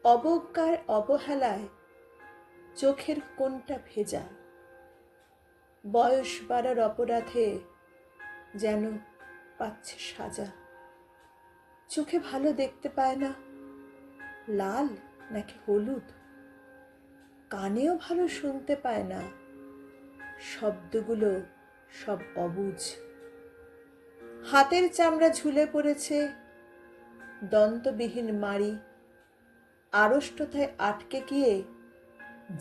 অবজ্ঞার অবহেলায় চোখের কোণটা ভেজা, বয়স বাড়ার অপরাধে যেন পাচ্ছে সাজা। চোখে ভালো দেখতে পায় না, লাল নাকি হলুদ, কানেও ভালো শুনতে পায় না, শব্দগুলো সব অবুঝ। হাতের চামড়া ঝুলে পড়েছে দন্তবিহীন মাড়ি, আড়ষ্টতায় আটকে গিয়ে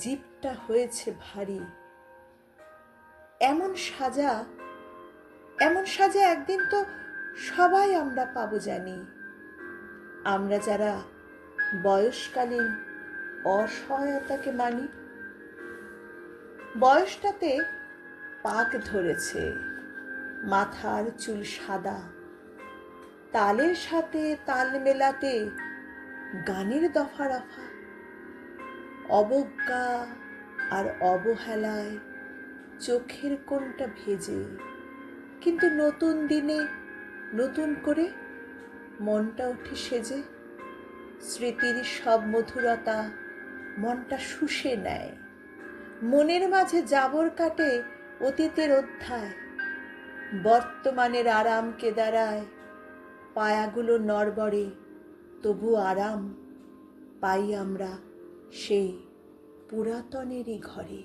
জিভটা হয়েছে ভারী। এমন সাজা একদিন তো সবাই আমরা পাবো জানি, আমরা যারা বয়সকালীন অসহায়তাকে মানি। বয়সটাতে পাক ধরেছে, মাথার চুল সাদা, তালের সাথে তাল মেলাতে গানের দফা রফা। অবজ্ঞা আর অবহেলায় চোখের কোণটা ভেজে, কিন্তু নতুন দিনে নতুন করে মনটা ওঠে সেজে। স্মৃতির সব মধুরতা মনটা শুষে নেয়, মনের মাঝে জাবর কাটে অতীতের অধ্যায়। বর্তমানের আরামকে দাঁড়ায় পায়াগুলো নড়বড়ে, তবু আরাম পাই আমরা সেই পুরাতনেরই ঘরে।